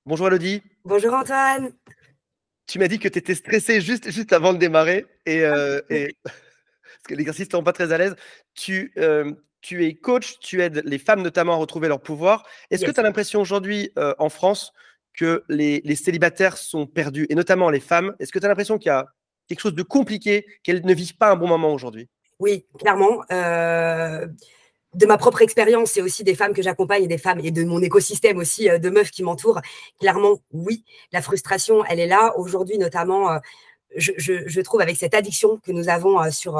Bonjour Elodie, Bonjour Antoine. tu m'as dit que tu étais stressé juste avant de démarrer parce que l'exercice ne te rend pas très à l'aise. Tu es coach, tu aides les femmes notamment à retrouver leur pouvoir. Est-ce que tu Yes. as l'impression aujourd'hui en France que les célibataires sont perdus, et notamment les femmes? Est-ce que tu as l'impression qu'il y a quelque chose de compliqué, qu'elles ne vivent pas un bon moment aujourd'hui? Oui, clairement. De ma propre expérience et aussi des femmes que j'accompagne et des femmes et de mon écosystème aussi de meufs qui m'entourent, clairement, oui, la frustration, elle est là. Aujourd'hui, notamment, je trouve avec cette addiction que nous avons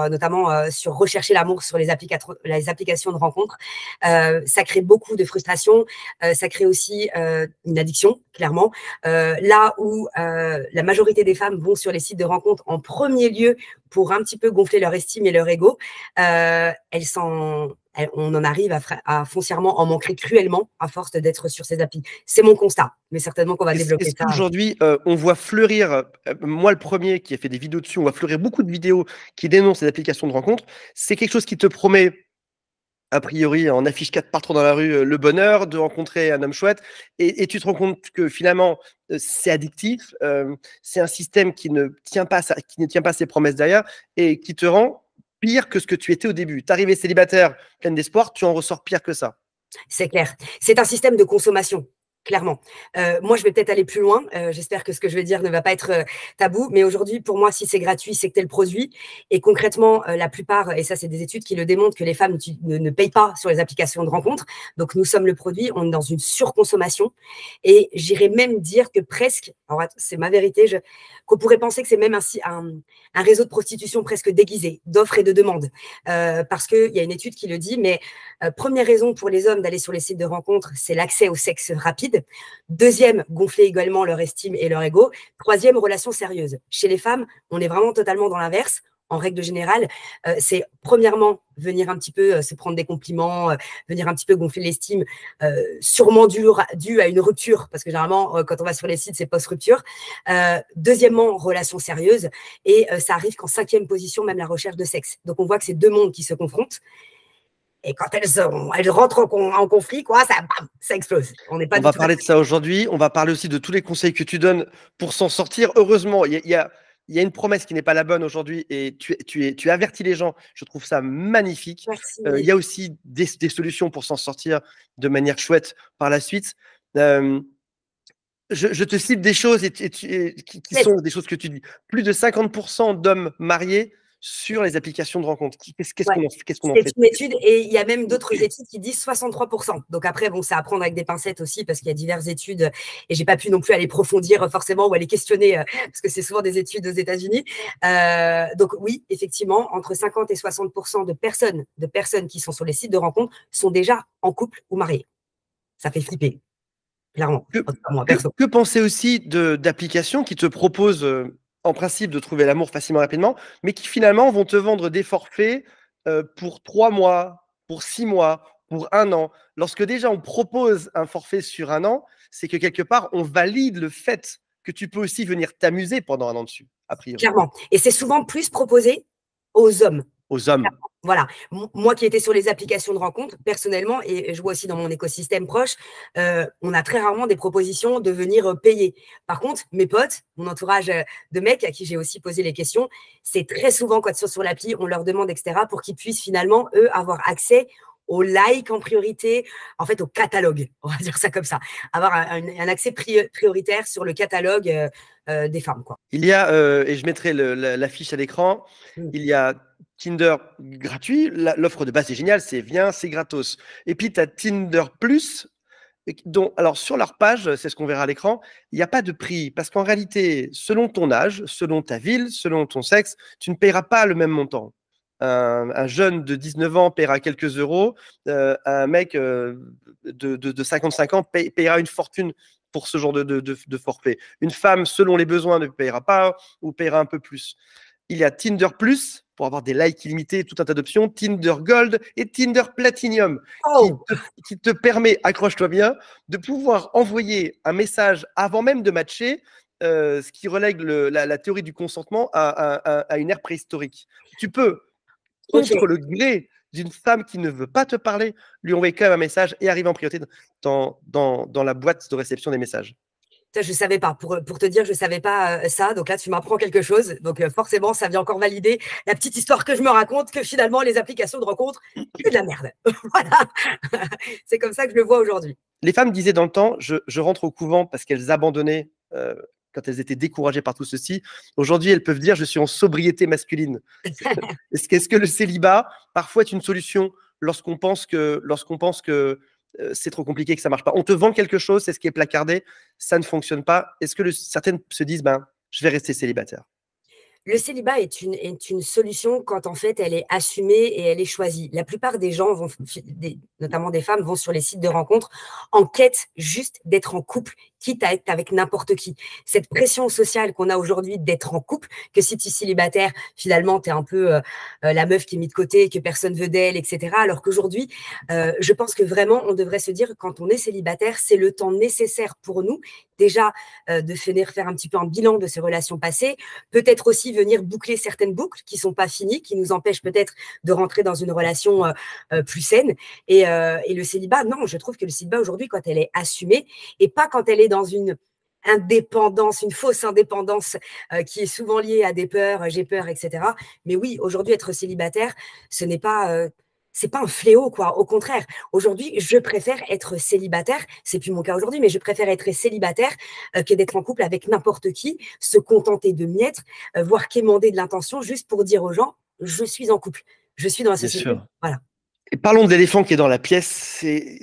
notamment sur rechercher l'amour sur les applications de rencontres, ça crée beaucoup de frustration, ça crée aussi une addiction, clairement. Là où la majorité des femmes vont sur les sites de rencontres en premier lieu pour un petit peu gonfler leur estime et leur ego, on en arrive à foncièrement en manquer cruellement à force d'être sur ces applis. C'est mon constat, mais certainement qu'on va Est-ce développer ça. qu'aujourd'hui, on voit fleurir, moi le premier qui a fait des vidéos dessus, on voit fleurir beaucoup de vidéos qui dénoncent les applications de rencontres. C'est quelque chose qui te promet, a priori, en affiche 4 partout dans la rue, le bonheur de rencontrer un homme chouette, et tu te rends compte que finalement, c'est addictif, c'est un système qui ne tient pas ses promesses derrière, et qui te rend pire que ce que tu étais au début. Tu arrivais célibataire, pleine d'espoir, tu en ressors pire que ça. C'est clair. C'est un système de consommation, clairement. Moi, je vais peut-être aller plus loin. J'espère que ce que je vais dire ne va pas être tabou. Mais aujourd'hui, pour moi, si c'est gratuit, c'est que tu es le produit. Et concrètement, la plupart, et ça, c'est des études qui le démontrent, que les femmes ne payent pas sur les applications de rencontres. Donc, nous sommes le produit. On est dans une surconsommation. Et j'irais même dire que presque, alors c'est ma vérité, qu'on pourrait penser que c'est même un réseau de prostitution presque déguisé, d'offres et de demandes. Parce qu'il y a une étude qui le dit, mais première raison pour les hommes d'aller sur les sites de rencontres, c'est l'accès au sexe rapide. Deuxième, gonfler également leur estime et leur ego. Troisième, relation sérieuse. Chez les femmes, on est vraiment totalement dans l'inverse. En règle générale, c'est premièrement venir un petit peu se prendre des compliments, venir un petit peu gonfler l'estime, sûrement dû à une rupture, parce que généralement, quand on va sur les sites, c'est post-rupture. Deuxièmement, relation sérieuse, et ça arrive qu'en cinquième position, même la recherche de sexe. Donc on voit que c'est deux mondes qui se confrontent. Et quand elles rentrent en conflit, quoi, bam, ça explose. On n'est pas On du va tout parler de d'accord. ça aujourd'hui. On va parler aussi de tous les conseils que tu donnes pour s'en sortir. Heureusement, il y a une promesse qui n'est pas la bonne aujourd'hui, et tu avertis les gens. Je trouve ça magnifique. Il y Merci. a aussi des solutions pour s'en sortir de manière chouette par la suite. Euh, je te cite des choses qui Yes. sont des choses que tu dis. Plus de 50% d'hommes mariés sur les applications de rencontres. Ouais. Qu'est-ce qu'on en C'est fait? une étude et il y a même d'autres études qui disent 63%. Donc après, bon, c'est à prendre avec des pincettes aussi parce qu'il y a diverses études et j'ai pas pu non plus aller profondir forcément ou aller questionner parce que c'est souvent des études aux États-Unis. Donc oui, effectivement, entre 50 et 60% de personnes qui sont sur les sites de rencontres sont déjà en couple ou mariées. Ça fait flipper, clairement. Que, En tout cas, moi, que, perso. que penser aussi d'applications qui te proposent en principe de trouver l'amour facilement, rapidement, mais qui finalement vont te vendre des forfaits pour 3 mois, pour 6 mois, pour un an. Lorsque déjà on propose un forfait sur un an, c'est que quelque part on valide le fait que tu peux aussi venir t'amuser pendant un an dessus, a priori. Clairement. Et c'est souvent plus proposé aux hommes. Aux hommes. Voilà. Moi qui étais sur les applications de rencontres, personnellement, et je vois aussi dans mon écosystème proche, on a très rarement des propositions de venir payer. Par contre, mes potes, mon entourage de mecs à qui j'ai aussi posé les questions, c'est très souvent quand ils sont sur l'appli, on leur demande, etc., pour qu'ils puissent finalement, eux, avoir accès aux likes en priorité, en fait, au catalogue, on va dire ça comme ça. Avoir un accès prioritaire sur le catalogue des femmes, quoi. Il y a, et je mettrai l'affiche à l'écran, Mm. il y a Tinder gratuit. L'offre de base est géniale, c'est viens, c'est gratos. Et puis tu as Tinder Plus, dont, alors sur leur page, c'est ce qu'on verra à l'écran, il n'y a pas de prix. Parce qu'en réalité, selon ton âge, selon ta ville, selon ton sexe, tu ne paieras pas le même montant. Un jeune de 19 ans paiera quelques euros, un mec de 55 ans paiera une fortune pour ce genre de forfait. Une femme, selon les besoins, ne paiera pas ou paiera un peu plus. Il y a Tinder Plus pour avoir des likes illimités, tout un tas d'options, Tinder Gold et Tinder Platinum qui Oh, te, qui te permet, accroche-toi bien, de pouvoir envoyer un message avant même de matcher, ce qui relègue la théorie du consentement à une ère préhistorique. Tu peux, ok. contre le gré d'une femme qui ne veut pas te parler, lui envoyer quand même un message et arriver en priorité dans la boîte de réception des messages. Ça, je savais pas. Pour te dire, je savais pas ça. Donc là, tu m'apprends quelque chose. Donc forcément, ça vient encore valider la petite histoire que je me raconte que finalement, les applications de rencontre, c'est de la merde. Voilà. C'est comme ça que je le vois aujourd'hui. Les femmes disaient dans le temps, je rentre au couvent parce qu'elles abandonnaient quand elles étaient découragées par tout ceci. Aujourd'hui, elles peuvent dire, je suis en sobriété masculine. Est-ce que le célibat, parfois, est une solution lorsqu'on pense que c'est trop compliqué, que ça marche pas? On te vend quelque chose, c'est ce qui est placardé, ça ne fonctionne pas. Est-ce que certaines se disent, ben, je vais rester célibataire? Le célibat est une solution quand en fait elle est assumée et elle est choisie. La plupart des gens vont, notamment des femmes, vont sur les sites de rencontres en quête juste d'être en couple, quitte à être avec n'importe qui. Cette pression sociale qu'on a aujourd'hui d'être en couple, que si tu es célibataire, finalement, tu es un peu la meuf qui est mise de côté, que personne veut d'elle, etc. Alors qu'aujourd'hui, je pense que vraiment, on devrait se dire, quand on est célibataire, c'est le temps nécessaire pour nous, déjà, de venir faire un petit peu un bilan de ses relations passées, peut-être aussi venir boucler certaines boucles qui sont pas finies, qui nous empêchent peut-être de rentrer dans une relation plus saine. Et le célibat, non, je trouve que le célibat aujourd'hui, quand elle est assumée, et pas quand elle est dans une indépendance, une fausse indépendance qui est souvent liée à des peurs, j'ai peur, etc. Mais oui, aujourd'hui, être célibataire, ce n'est pas... c'est pas un fléau, quoi. Au contraire, aujourd'hui, je préfère être célibataire. C'est plus mon cas aujourd'hui, mais je préfère être célibataire que d'être en couple avec n'importe qui, se contenter de miettes, voire quémander de l'intention juste pour dire aux gens, je suis en couple, je suis dans la Bien société. sûr. Voilà. Et parlons de l'éléphant qui est dans la pièce.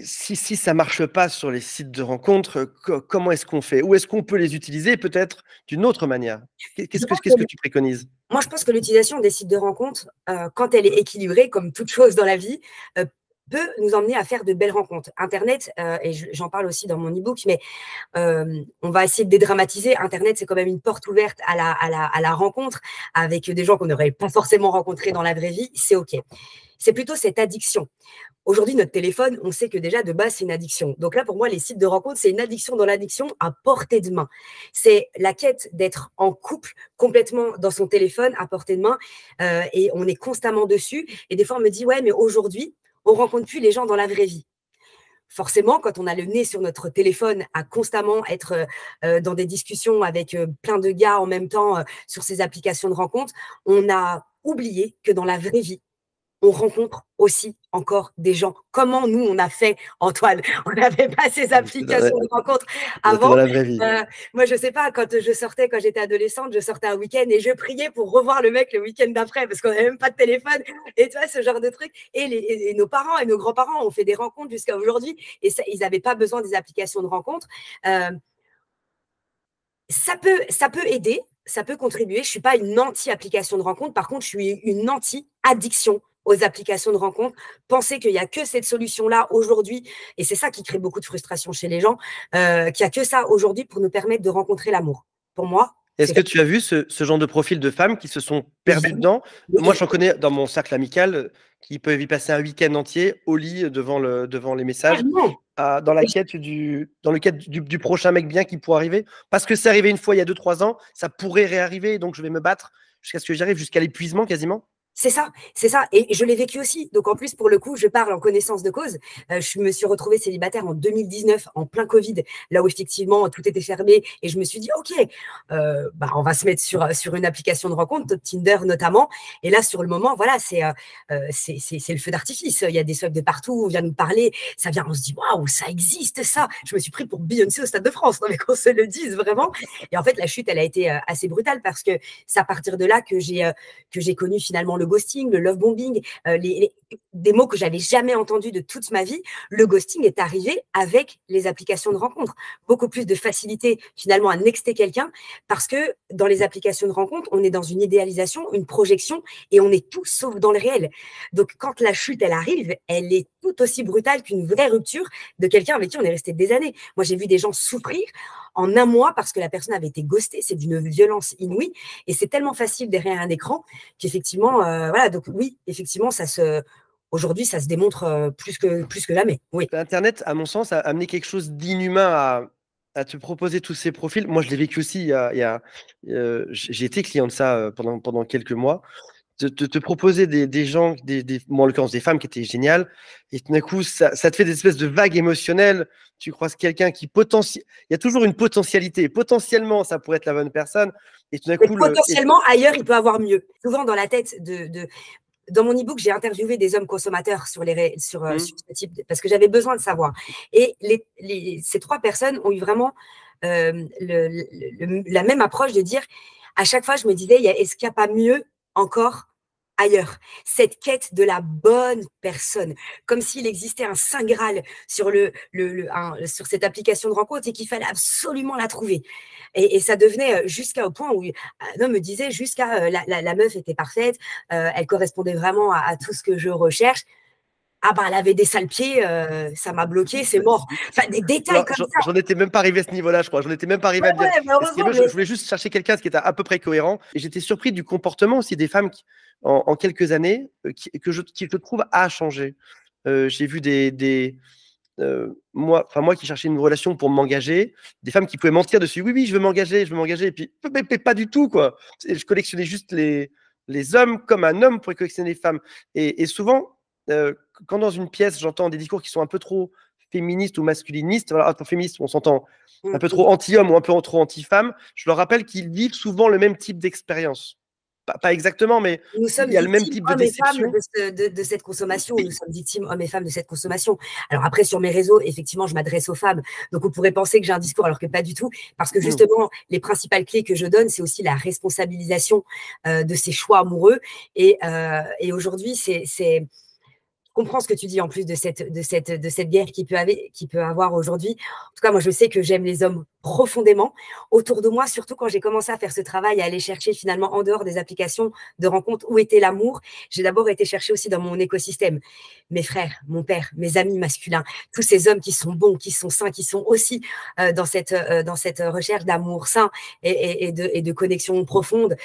Si ça marche pas sur les sites de rencontres, comment est-ce qu'on fait? Ou est-ce qu'on peut les utiliser peut-être d'une autre manière? Qu'est-ce que tu préconises? Moi, je pense que l'utilisation des sites de rencontres, quand elle est équilibrée, comme toute chose dans la vie, peut nous emmener à faire de belles rencontres. Internet, et j'en parle aussi dans mon e-book, mais on va essayer de dédramatiser. Internet, c'est quand même une porte ouverte à la rencontre avec des gens qu'on n'aurait pas forcément rencontrés dans la vraie vie. C'est OK. C'est plutôt cette addiction. Aujourd'hui, notre téléphone, on sait que déjà de base, c'est une addiction. Donc là, pour moi, les sites de rencontres, c'est une addiction dans l'addiction à portée de main. C'est la quête d'être en couple complètement dans son téléphone à portée de main et on est constamment dessus. Et des fois, on me dit, ouais, mais aujourd'hui, on rencontre plus les gens dans la vraie vie. Forcément, quand on a le nez sur notre téléphone, à constamment être dans des discussions avec plein de gars en même temps sur ces applications de rencontres, on a oublié que dans la vraie vie, on rencontre aussi encore des gens. Comment nous, on a fait, Antoine? On n'avait pas ces applications de rencontre avant. Dans la vraie vie. Moi, je sais pas, quand je sortais, quand j'étais adolescente, je sortais un week-end et je priais pour revoir le mec le week-end d'après parce qu'on n'avait même pas de téléphone. Et tu vois, ce genre de truc. Et nos parents et nos grands-parents ont fait des rencontres jusqu'à aujourd'hui et ça, ils n'avaient pas besoin des applications de rencontre. Ça peut aider, ça peut contribuer. Je ne suis pas une anti-application de rencontre. Par contre, je suis une anti-addiction aux applications de rencontre. Penser qu'il n'y a que cette solution-là aujourd'hui, et c'est ça qui crée beaucoup de frustration chez les gens, qu'il n'y a que ça aujourd'hui pour nous permettre de rencontrer l'amour. Pour moi, est-ce que tu as vu ce genre de profil de femmes qui se sont perdues dedans? Moi, j'en connais dans mon cercle amical qui peuvent y passer un week-end entier au lit devant les messages, dans le quête du prochain mec bien qui pourrait arriver. Parce que c'est arrivé une fois il y a 2-3 ans, ça pourrait réarriver, donc je vais me battre jusqu'à ce que j'arrive jusqu'à l'épuisement quasiment. C'est ça, c'est ça. Et je l'ai vécu aussi. Donc, en plus, pour le coup, je parle en connaissance de cause. Je me suis retrouvée célibataire en 2019, en plein Covid, là où effectivement tout était fermé. Et je me suis dit, OK, on va se mettre sur une application de rencontre, Tinder notamment. Et là, sur le moment, voilà, c'est le feu d'artifice. Il y a des swipes de partout, on vient nous parler. Ça vient, on se dit, waouh, ça existe, ça. Je me suis pris pour Beyoncé au Stade de France, non, mais qu'on se le dise vraiment. Et en fait, la chute, elle a été assez brutale parce que c'est à partir de là que j'ai connu finalement le ghosting, le love bombing, des mots que j'avais jamais entendus de toute ma vie. Le ghosting est arrivé avec les applications de rencontre. Beaucoup plus de facilité finalement à nexter quelqu'un parce que dans les applications de rencontre, on est dans une idéalisation, une projection et on est tout sauf dans le réel. Donc quand la chute, elle arrive, elle est tout aussi brutale qu'une vraie rupture de quelqu'un avec qui on est resté des années. Moi, j'ai vu des gens souffrir en un mois parce que la personne avait été ghostée. C'est d'une violence inouïe et c'est tellement facile derrière un écran qu'effectivement, voilà. Donc oui, effectivement, aujourd'hui, ça se démontre plus que jamais. Oui. Internet, à mon sens, a amené quelque chose d'inhumain à te proposer tous ces profils. Moi, je l'ai vécu aussi. J'ai été client de ça pendant quelques mois. te proposer des gens, moi en l'occurrence des femmes qui étaient géniales, et tout d'un coup, ça te fait des espèces de vagues émotionnelles. Tu croises quelqu'un qui il y a toujours une potentialité. Potentiellement, ça pourrait être la bonne personne, et tout d'un coup, potentiellement, ailleurs, il peut avoir mieux. Souvent, dans la tête dans mon e-book, j'ai interviewé des hommes consommateurs sur ce type, parce que j'avais besoin de savoir. Et ces 3 personnes ont eu vraiment la même approche de dire, à chaque fois, je me disais, est-ce qu'il n'y a pas mieux encore ailleurs? Cette quête de la bonne personne, comme s'il existait un saint Graal sur, sur cette application de rencontre et qu'il fallait absolument la trouver. Et ça devenait jusqu'au point où un homme me disait, la meuf était parfaite, elle correspondait vraiment à tout ce que je recherche. Ah bah, elle avait des sales pieds, ça m'a bloqué, c'est mort. Enfin, des détails comme ça. J'en étais même pas arrivé à ce niveau-là, je crois. J'en étais même pas arrivé à me dire. Je voulais juste chercher quelqu'un qui était à peu près cohérent. Et j'étais surpris du comportement aussi des femmes qui, en quelques années, qui je trouve a changé. J'ai vu moi qui cherchais une relation pour m'engager, des femmes qui pouvaient mentir dessus. Oui, je veux m'engager, et puis mais pas du tout, quoi. Je collectionnais juste les hommes comme un homme pourrait collectionner les femmes. Et souvent, quand dans une pièce, j'entends des discours qui sont un peu trop féministes ou masculinistes, voilà, féministes, on s'entend un peu trop anti-homme ou un peu trop anti-femme, je leur rappelle qu'ils vivent souvent le même type d'expérience. Pas exactement, mais il y a le même type de déception. De cette consommation, nous sommes victimes, hommes et femmes, de cette consommation. Alors après, sur mes réseaux, effectivement, je m'adresse aux femmes. Donc, on pourrait penser que j'ai un discours, alors que pas du tout. Parce que justement, les principales clés que je donne, c'est aussi la responsabilisation de ces choix amoureux. Et aujourd'hui, je comprends ce que tu dis en plus de cette guerre qui peut avoir aujourd'hui. En tout cas, moi, je sais que j'aime les hommes profondément. Autour de moi, surtout quand j'ai commencé à faire ce travail, à aller chercher finalement en dehors des applications de rencontres où était l'amour, j'ai d'abord été chercher aussi dans mon écosystème. Mes frères, mon père, mes amis masculins, tous ces hommes qui sont bons, qui sont sains, qui sont aussi dans cette recherche d'amour sain et de connexion profonde.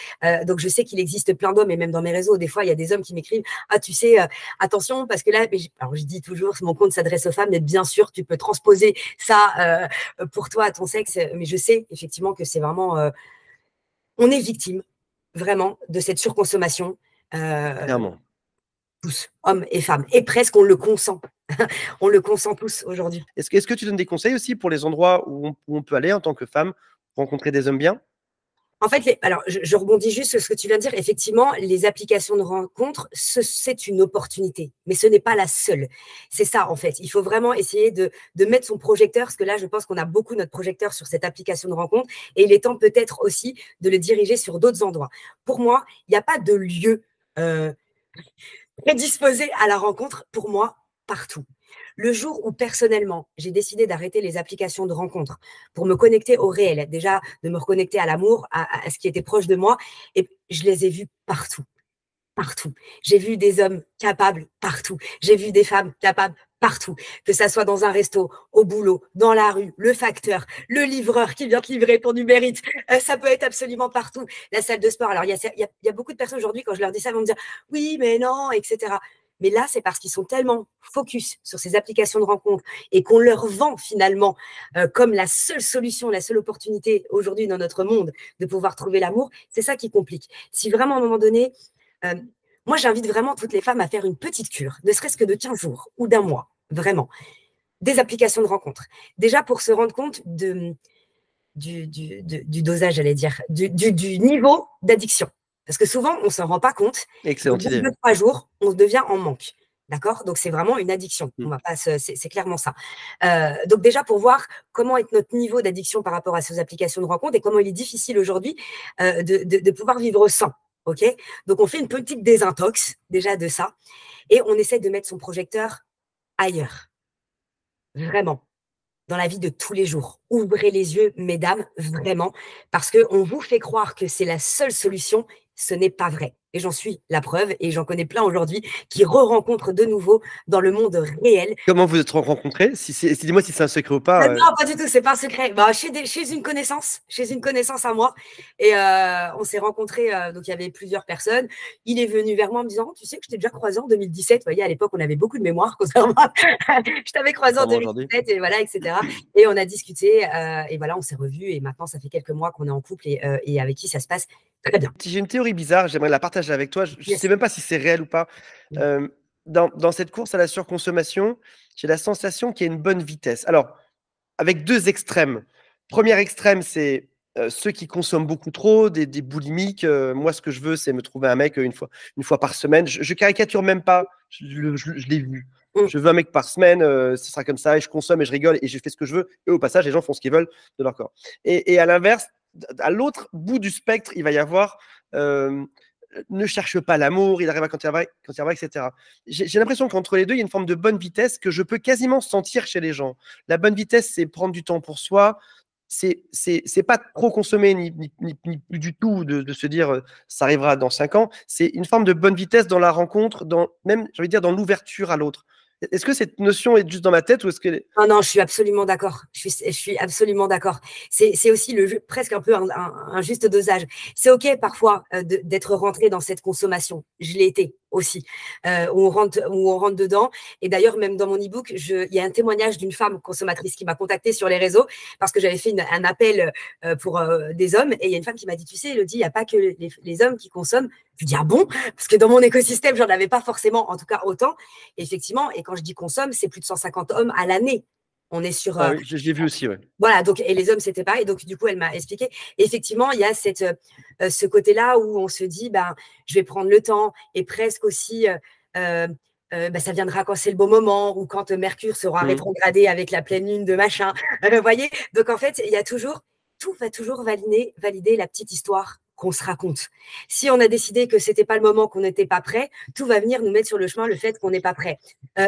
Donc, je sais qu'il existe plein d'hommes, et même dans mes réseaux, des fois, il y a des hommes qui m'écrivent « Ah, tu sais, attention, parce que là, alors je dis toujours, mon compte s'adresse aux femmes, mais bien sûr, tu peux transposer ça pour toi, à ton sexe, mais je sais effectivement que c'est vraiment, on est victime vraiment de cette surconsommation, Clairement. tous, hommes et femmes, et presque on le consent, on le consent tous aujourd'hui. Est-ce que tu donnes des conseils aussi pour les endroits où on peut aller en tant que femme, rencontrer des hommes bien? En fait, alors je rebondis juste sur ce que tu viens de dire. Effectivement, les applications de rencontres, c'est une opportunité, mais ce n'est pas la seule. C'est ça, en fait. Il faut vraiment essayer de mettre son projecteur, parce que là, je pense qu'on a beaucoup notre projecteur sur cette application de rencontre, et il est temps peut-être aussi de le diriger sur d'autres endroits. Pour moi, il n'y a pas de lieu prédisposé à la rencontre, pour moi, partout. Le jour où, personnellement, j'ai décidé d'arrêter les applications de rencontres pour me connecter au réel, déjà de me reconnecter à l'amour, à ce qui était proche de moi, et je les ai vus partout. Partout. J'ai vu des hommes capables partout. J'ai vu des femmes capables partout. Que ça soit dans un resto, au boulot, dans la rue, le facteur, le livreur qui vient te livrer ton Uber Eats. Ça peut être absolument partout. La salle de sport. Alors, il y a beaucoup de personnes aujourd'hui, quand je leur dis ça, ils vont me dire « Oui, mais non, etc. » Mais là, c'est parce qu'ils sont tellement focus sur ces applications de rencontres et qu'on leur vend finalement comme la seule solution, la seule opportunité aujourd'hui dans notre monde de pouvoir trouver l'amour. C'est ça qui complique. Si vraiment, à un moment donné, moi, j'invite vraiment toutes les femmes à faire une petite cure, ne serait-ce que de 15 jours ou d'un mois, vraiment, des applications de rencontres. Déjà pour se rendre compte du dosage, j'allais dire, du niveau d'addiction. Parce que souvent, on ne s'en rend pas compte. Excellente idée. 2-3 jours, on devient en manque. D'accord? Donc, c'est vraiment une addiction. C'est clairement ça. Donc, déjà, pour voir comment est notre niveau d'addiction par rapport à ces applications de rencontres et comment il est difficile aujourd'hui de pouvoir vivre sans. OK? Donc, on fait une petite désintox déjà de ça et on essaie de mettre son projecteur ailleurs. Vraiment. Dans la vie de tous les jours. Ouvrez les yeux, mesdames, vraiment, parce qu'on vous fait croire que c'est la seule solution. Ce n'est pas vrai. Et j'en suis la preuve, et j'en connais plein aujourd'hui, qui re-rencontrent de nouveau dans le monde réel. Comment vous êtes rencontrés? Dis-moi si c'est un secret ou pas. Non, pas du tout, c'est pas un secret. Chez une connaissance à moi. Et on s'est rencontrés, donc il y avait plusieurs personnes. Il est venu vers moi en me disant, tu sais que je t'ai déjà croisé en 2017. Vous voyez, à l'époque, on avait beaucoup de mémoire. Je t'avais croisé en 2017, et voilà, etc. Et on a discuté. et voilà, on s'est revus et maintenant, ça fait quelques mois qu'on est en couple et avec qui ça se passe très bien. J'ai une théorie bizarre, j'aimerais la partager avec toi. Je ne Yes. sais même pas si c'est réel ou pas. Dans cette course à la surconsommation, j'ai la sensation qu'il y a une bonne vitesse. Alors, avec deux extrêmes. Premier extrême, c'est ceux qui consomment beaucoup trop, des boulimiques. Moi, ce que je veux, c'est me trouver un mec une fois par semaine. Je caricature même pas, je l'ai vu. Je veux un mec par semaine, ce sera comme ça, et je consomme et je rigole et je fais ce que je veux. Et au passage, les gens font ce qu'ils veulent de leur corps. Et à l'inverse, à l'autre bout du spectre, il va y avoir ne cherche pas l'amour, il arrive quand il va, etc. J'ai l'impression qu'entre les deux, il y a une forme de bonne vitesse que je peux quasiment sentir chez les gens. La bonne vitesse, c'est prendre du temps pour soi. C'est pas trop consommer, ni plus du tout de se dire ça arrivera dans 5 ans. C'est une forme de bonne vitesse dans la rencontre, même, j'ai envie de dire, dans l'ouverture à l'autre. Est-ce que cette notion est juste dans ma tête ou est-ce que… Non, je suis absolument d'accord. Je suis absolument d'accord. C'est aussi presque un peu un juste dosage. C'est OK parfois d'être rentré dans cette consommation. Je l'ai été aussi, où on rentre dedans. Et d'ailleurs, même dans mon e-book, il y a un témoignage d'une femme consommatrice qui m'a contactée sur les réseaux parce que j'avais fait un appel pour des hommes. Et il y a une femme qui m'a dit, tu sais, Elodie, il n'y a pas que les hommes qui consomment. Je dis, ah bon? Parce que dans mon écosystème, j'en avais pas forcément, en tout cas autant. Et effectivement, et quand je dis consomme, c'est plus de 150 hommes à l'année. On est sur… Ah oui, j'ai vu aussi, ouais. Voilà, donc, et les hommes, c'était pareil. Donc, du coup, elle m'a expliqué. Et effectivement, il y a ce côté-là où on se dit, ben, je vais prendre le temps et presque aussi… ça viendra quand c'est le bon moment ou quand Mercure sera rétrogradé avec la pleine lune de machin. Vous voyez? Donc, en fait, il y a toujours… Tout va toujours valider la petite histoire qu'on se raconte. Si on a décidé que c'était pas le moment, qu'on n'était pas prêt, tout va venir nous mettre sur le chemin le fait qu'on n'est pas prêt.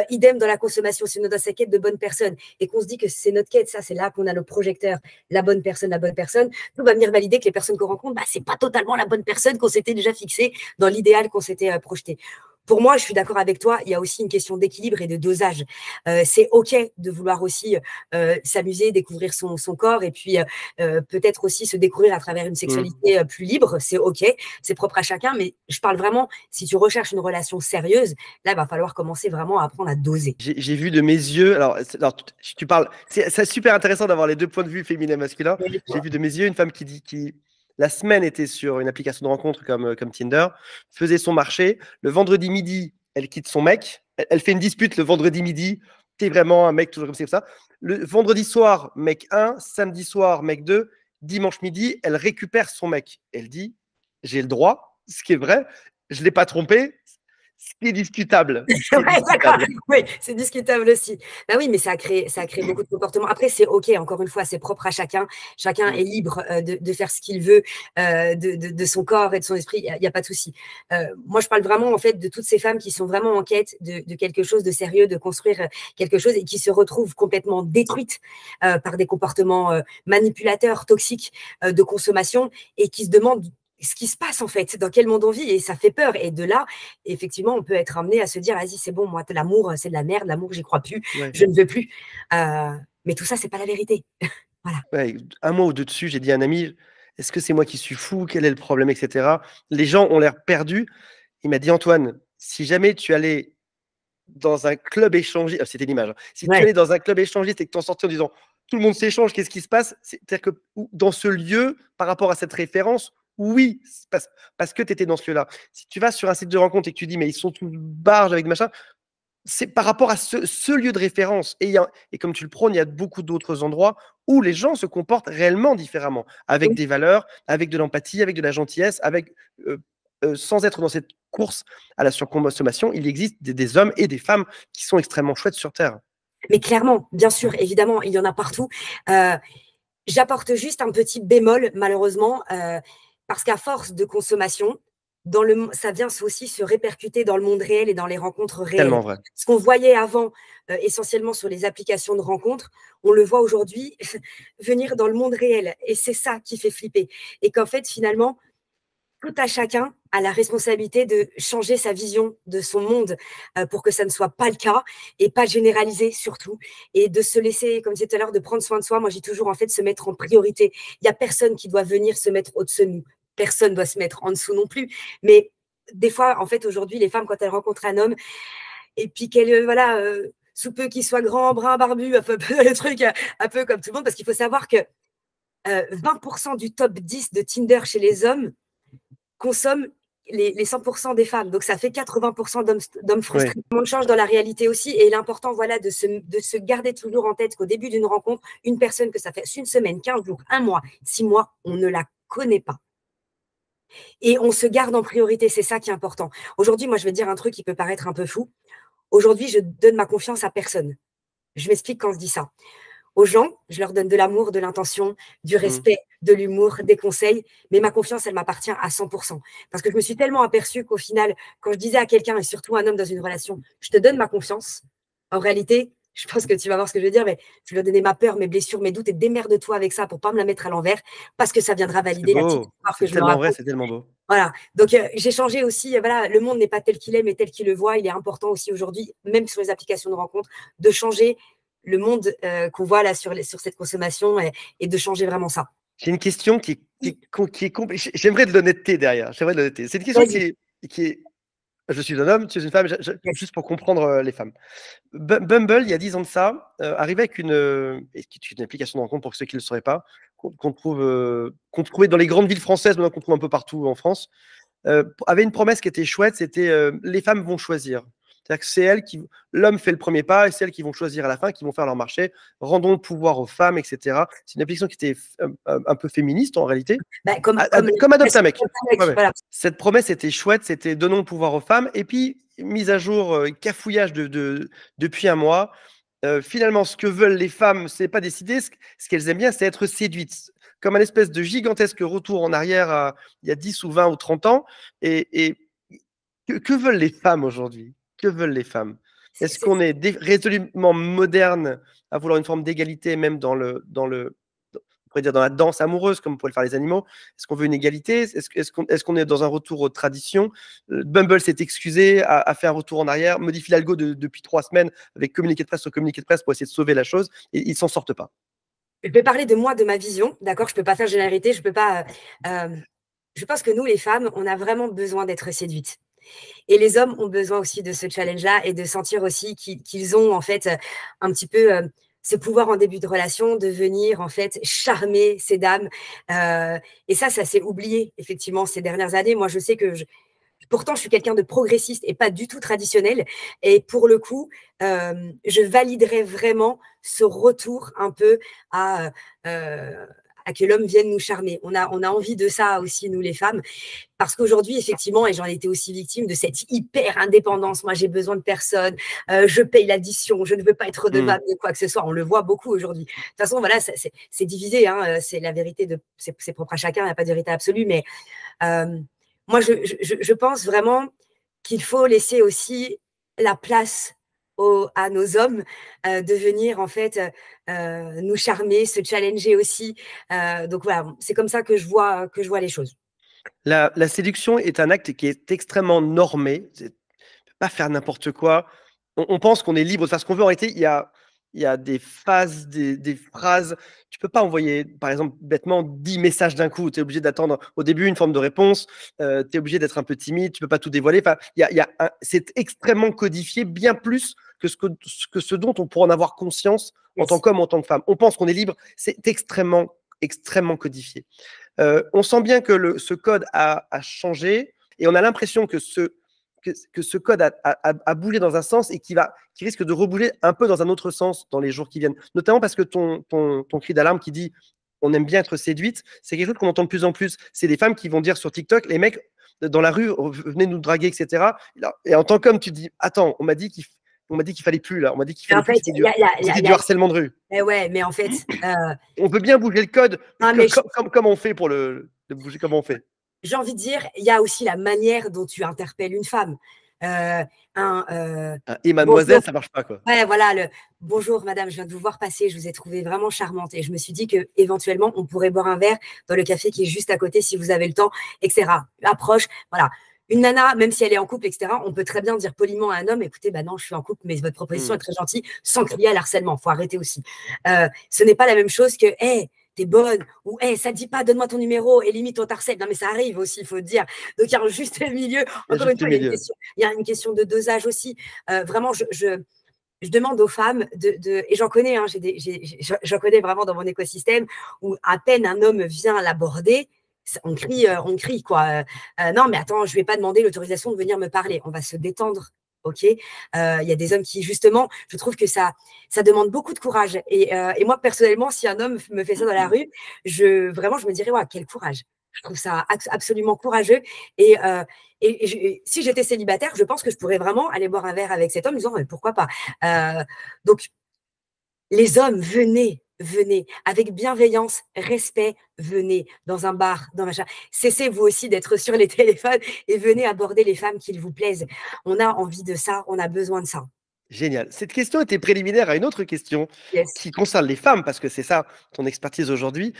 Idem dans la consommation, si on est dans sa quête de bonne personne et qu'on se dit que c'est notre quête, ça c'est là qu'on a le projecteur, la bonne personne, tout va venir valider que les personnes qu'on rencontre, c'est pas totalement la bonne personne qu'on s'était déjà fixé dans l'idéal qu'on s'était projeté. Pour moi, je suis d'accord avec toi, il y a aussi une question d'équilibre et de dosage. C'est OK de vouloir aussi s'amuser, découvrir son corps et puis peut-être aussi se découvrir à travers une sexualité plus libre. C'est OK, c'est propre à chacun, mais je parle vraiment, si tu recherches une relation sérieuse, là, il va falloir commencer vraiment à apprendre à doser. J'ai vu de mes yeux, alors tu parles, c'est super intéressant d'avoir les deux points de vue féminin et masculin. J'ai vu de mes yeux une femme qui la semaine était sur une application de rencontre comme Tinder, faisait son marché. Le vendredi midi, elle quitte son mec. Elle fait une dispute le vendredi midi. T'es vraiment un mec toujours comme ça. Le vendredi soir, mec 1. Samedi soir, mec 2. Dimanche midi, elle récupère son mec. Elle dit, j'ai le droit, ce qui est vrai. Je ne l'ai pas trompé. Ce qui est discutable. Oui, c'est discutable aussi. Bah oui, mais ça a créé beaucoup de comportements. Après, c'est OK, encore une fois, c'est propre à chacun. Chacun est libre de faire ce qu'il veut de son corps et de son esprit. Il n'y a pas de souci. Moi, je parle vraiment, en fait, de toutes ces femmes qui sont vraiment en quête de quelque chose de sérieux, de construire quelque chose et qui se retrouvent complètement détruites par des comportements manipulateurs, toxiques de consommation et qui se demandent ce qui se passe en fait, dans quel monde on vit, et ça fait peur. Et de là, effectivement, on peut être amené à se dire, vas-y, c'est bon, moi, l'amour, c'est de la merde, l'amour, j'y crois plus, je ne veux plus. Mais tout ça, c'est pas la vérité. Voilà. Ouais, un mois ou deux dessus, j'ai dit à un ami, est-ce que c'est moi qui suis fou? Quel est le problème, etc. Les gens ont l'air perdus. Il m'a dit, Antoine, si jamais tu allais dans un club échangiste, c'était l'image, si tu allais dans un club échangiste et que tu en sortais en disant, tout le monde s'échange, qu'est-ce qui se passe? C'est-à-dire que dans ce lieu, par rapport à cette référence, oui, parce que tu étais dans ce lieu-là. Si tu vas sur un site de rencontre et que tu dis, mais ils sont tous barges avec des machins, c'est par rapport à ce lieu de référence. Et comme tu le prônes, il y a beaucoup d'autres endroits où les gens se comportent réellement différemment, avec des valeurs, avec de l'empathie, avec de la gentillesse, sans être dans cette course à la surconsommation. Il existe des hommes et des femmes qui sont extrêmement chouettes sur Terre. Mais clairement, bien sûr, évidemment, il y en a partout. J'apporte juste un petit bémol, malheureusement, parce qu'à force de consommation, ça vient aussi se répercuter dans le monde réel et dans les rencontres réelles. Tellement vrai. Ce qu'on voyait avant, essentiellement sur les applications de rencontres, on le voit aujourd'hui venir dans le monde réel. Et c'est ça qui fait flipper. Et qu'en fait, finalement, tout à chacun a la responsabilité de changer sa vision de son monde pour que ça ne soit pas le cas et pas généraliser surtout, et de se laisser, comme je disais tout à l'heure, de prendre soin de soi. Moi, j'ai toujours en fait se mettre en priorité. Il n'y a personne qui doit venir se mettre au-dessus de nous. Personne ne doit se mettre en dessous non plus. Mais des fois, en fait, aujourd'hui, les femmes, quand elles rencontrent un homme et puis qu'elles sous peu qu'il soit grand, brun, barbu, un peu le truc, un peu comme tout le monde, parce qu'il faut savoir que 20% du top 10 de Tinder chez les hommes consomment les 100% des femmes. Donc, ça fait 80% d'hommes frustrés. Ouais. Le monde change dans la réalité aussi. Et l'important, voilà, de se garder toujours en tête qu'au début d'une rencontre, une personne que ça fait une semaine, 15 jours, 1 mois, 6 mois, on ne la connaît pas. Et on se garde en priorité. C'est ça qui est important. Aujourd'hui, moi, je vais dire un truc qui peut paraître un peu fou. Aujourd'hui, je donne ma confiance à personne. Je m'explique quand je dis ça. Aux gens, je leur donne de l'amour, de l'intention, du respect, de l'humour, des conseils, mais ma confiance, elle m'appartient à 100%. Parce que je me suis tellement aperçue qu'au final, quand je disais à quelqu'un, et surtout un homme dans une relation, je te donne ma confiance, en réalité, je pense que tu vas voir ce que je veux dire, mais je lui ai donné ma peur, mes blessures, mes doutes, et démerde-toi avec ça pour pas me la mettre à l'envers, parce que ça viendra valider la petite histoire que je me raconte. Vrai, c'est tellement beau. Voilà, donc j'ai changé aussi, voilà, le monde n'est pas tel qu'il est, mais tel qu'il le voit. Il est important aussi aujourd'hui, même sur les applications de rencontres, de changer le monde qu'on voit là sur cette consommation et de changer vraiment ça. J'ai une question qui est compliquée. J'aimerais de l'honnêteté derrière. C'est une question qui est. Je suis un homme, tu es une femme, juste pour comprendre les femmes. Bumble, il y a 10 ans de ça, arrivait avec une application de rencontre pour ceux qui ne le sauraient pas, qu'on trouvait dans les grandes villes françaises, maintenant qu'on trouve un peu partout en France, avait une promesse qui était chouette, c'était les femmes vont choisir. C'est-à-dire que c'est elles l'homme fait le premier pas et c'est elles qui vont choisir à la fin, qui vont faire leur marché. Rendons le pouvoir aux femmes, etc. C'est une application qui était un peu féministe en réalité. Bah, comme Adopte un mec. Ouais, voilà. Cette promesse était chouette, c'était donnons le pouvoir aux femmes. Et puis, mise à jour, cafouillage depuis un mois. Finalement, ce que veulent les femmes, c'est pas décider. Ce qu'elles aiment bien, c'est être séduites. Comme un espèce de gigantesque retour en arrière il y a 10 ou 20 ou 30 ans. Et que veulent les femmes aujourd'hui? Que veulent les femmes? Est-ce qu'on est résolument moderne à vouloir une forme d'égalité, même dans la danse amoureuse, comme pourraient le faire les animaux? Est-ce qu'on veut une égalité? Est-ce qu'on est dans un retour aux traditions? Bumble s'est excusé, a fait un retour en arrière, modifie l'algo depuis 3 semaines avec communiqué de presse sur communiqué de presse pour essayer de sauver la chose, et ils s'en sortent pas. Je vais parler de moi, de ma vision, d'accord? Je peux pas faire généralité, je peux pas. Je pense que nous, les femmes, on a vraiment besoin d'être séduites. Et les hommes ont besoin aussi de ce challenge-là et de sentir aussi qu'ils ont en fait un petit peu ce pouvoir en début de relation de venir en fait charmer ces dames. Et ça s'est oublié effectivement ces dernières années. Moi, je sais que pourtant, je suis quelqu'un de progressiste et pas du tout traditionnel. Et pour le coup, je validerais vraiment ce retour un peu à que l'homme vienne nous charmer. On a envie de ça aussi, nous les femmes, parce qu'aujourd'hui, effectivement, et j'en ai été aussi victime de cette hyper indépendance, moi j'ai besoin de personne, je paye l'addition, je ne veux pas être redevable de quoi que ce soit, on le voit beaucoup aujourd'hui. De toute façon, voilà, c'est divisé, hein, c'est la vérité, c'est propre à chacun, il n'y a pas de vérité absolue, mais moi je pense vraiment qu'il faut laisser aussi la place à nos hommes de venir en fait nous charmer, se challenger aussi. Donc voilà, c'est comme ça que je vois les choses. La séduction est un acte qui est extrêmement normé. Tu ne peux pas faire n'importe quoi. On pense qu'on est libre de faire ce qu'on veut. En réalité, il y a des phases, des phrases. Tu peux pas envoyer, par exemple, bêtement, 10 messages d'un coup. Tu es obligé d'attendre au début une forme de réponse. Tu es obligé d'être un peu timide. Tu peux pas tout dévoiler. Enfin, c'est extrêmement codifié, bien plus que ce dont on pourrait en avoir conscience en tant qu'homme, en tant que femme. On pense qu'on est libre. C'est extrêmement, extrêmement codifié. On sent bien que ce code a changé et on a l'impression que ce code a bougé dans un sens et qui risque de rebouger un peu dans un autre sens dans les jours qui viennent. Notamment parce que ton cri d'alarme qui dit on aime bien être séduite, c'est quelque chose qu'on entend de plus en plus. C'est des femmes qui vont dire sur TikTok, les mecs dans la rue, venez nous draguer, etc. Et en tant qu'homme, tu te dis, attends, on m'a dit qu'il fallait plus là. On m'a dit qu'il fallait plus. C'était du harcèlement de rue. Ouais, mais en fait, on peut bien bouger le code. Comment on fait pour le bouger? Comment on fait? J'ai envie de dire, il y a aussi la manière dont tu interpelles une femme. Et mademoiselle, ça marche pas quoi. Ouais, voilà, bonjour madame, je viens de vous voir passer, je vous ai trouvé vraiment charmante et je me suis dit que éventuellement on pourrait boire un verre dans le café qui est juste à côté si vous avez le temps, etc. Approche, voilà. Une nana, même si elle est en couple, etc., on peut très bien dire poliment à un homme, écoutez, bah non, je suis en couple, mais votre proposition est très gentille, sans crier à l'harcèlement. Faut arrêter aussi. Ce n'est pas la même chose que, hey, t'es bonne, ou hey, ça te dit pas, donne-moi ton numéro, et limite on t'harcèle. Non, mais ça arrive aussi, il faut te dire. Donc il y a un juste milieu. Encore une fois, il y a une question de dosage aussi. Vraiment, je demande aux femmes et j'en connais, hein, j'en connais vraiment dans mon écosystème, où à peine un homme vient l'aborder, on crie quoi. Non, mais attends, je vais pas demander l'autorisation de venir me parler. On va se détendre. Ok, il y a des hommes qui, justement, je trouve que ça demande beaucoup de courage. Et moi, personnellement, si un homme me fait ça dans la rue, vraiment, je me dirais, ouais, quel courage. Je trouve ça absolument courageux. Et si j'étais célibataire, je pense que je pourrais vraiment aller boire un verre avec cet homme en disant, mais pourquoi pas. Donc, les hommes, venez avec bienveillance, respect, venez dans un bar, dans machin. Cessez vous aussi d'être sur les téléphones et venez aborder les femmes qui vous plaisent. On a envie de ça, on a besoin de ça. Génial. Cette question était préliminaire à une autre question qui concerne les femmes, parce que c'est ça ton expertise aujourd'hui.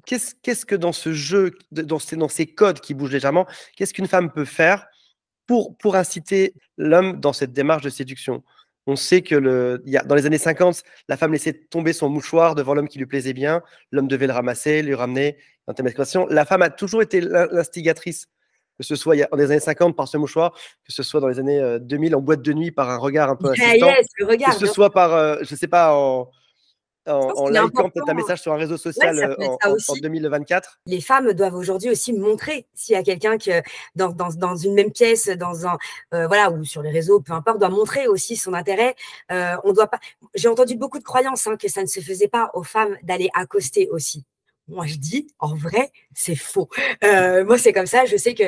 Qu'est-ce que dans ce jeu, dans ces codes qui bougent légèrement, qu'est-ce qu'une femme peut faire pour inciter l'homme dans cette démarche de séduction? On sait que dans les années 50, la femme laissait tomber son mouchoir devant l'homme qui lui plaisait bien. L'homme devait le ramasser, lui ramener dans ta conversation. La femme a toujours été l'instigatrice, que ce soit dans les années 50 par ce mouchoir, que ce soit dans les années 2000 en boîte de nuit par un regard un peu insistant, le regard, que ce soit par, je ne sais pas, en likant peut-être un hein. message sur un réseau social en 2024. Les femmes doivent aujourd'hui aussi montrer s'il y a quelqu'un qui, dans une même pièce, voilà, ou sur les réseaux, peu importe, doit montrer aussi son intérêt. On doit pas. J'ai entendu beaucoup de croyances que ça ne se faisait pas aux femmes d'aller accoster aussi. Moi, je dis, en vrai, c'est faux. Moi, c'est comme ça. Je sais que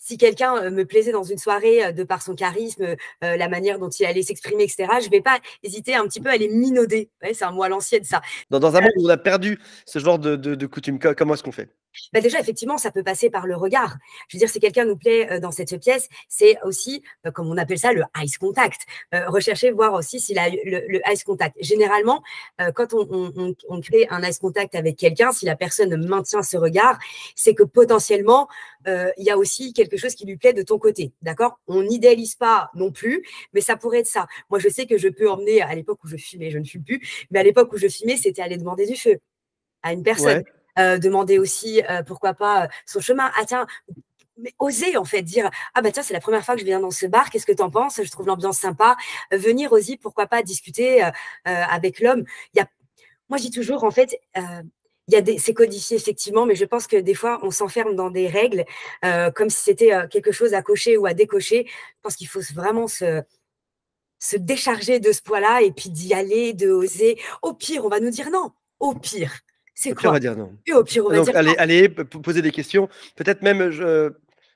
si quelqu'un me plaisait dans une soirée de par son charisme, la manière dont il allait s'exprimer, etc., je ne vais pas hésiter un petit peu à les minauder. Ouais, c'est un mot à l'ancienne, ça. Dans un monde où on a perdu ce genre de coutume, comment est-ce qu'on fait? Déjà, effectivement, ça peut passer par le regard. Je veux dire, si quelqu'un nous plaît dans cette pièce, c'est aussi, comme on appelle ça, le eyes contact. Rechercher, voir aussi s'il a le eyes contact. Généralement, quand on crée un eyes contact avec quelqu'un, si la personne maintient ce regard, c'est que potentiellement, il y a aussi quelque chose qui lui plaît de ton côté. D'accord? On n'idéalise pas non plus, mais ça pourrait être ça. Moi, je sais que je peux emmener, à l'époque où je fumais, je ne fume plus, mais à l'époque où je fumais, c'était aller demander du feu à une personne. Ouais. Demander aussi, pourquoi pas, son chemin. Ah tiens, mais oser en fait dire, ah bah tiens, c'est la première fois que je viens dans ce bar, qu'est-ce que tu en penses? Je trouve l'ambiance sympa. Venir aussi, pourquoi pas discuter avec l'homme. Moi, je dis toujours, en fait, c'est codifié effectivement, mais je pense que des fois, on s'enferme dans des règles comme si c'était quelque chose à cocher ou à décocher. Je pense qu'il faut vraiment se décharger de ce poids-là et puis d'y aller, de oser. Au pire, on va nous dire non. Au pire. C'est quoi? On va dire non. Et au pire, on va Donc, dire non. allez, poser des questions. Peut-être même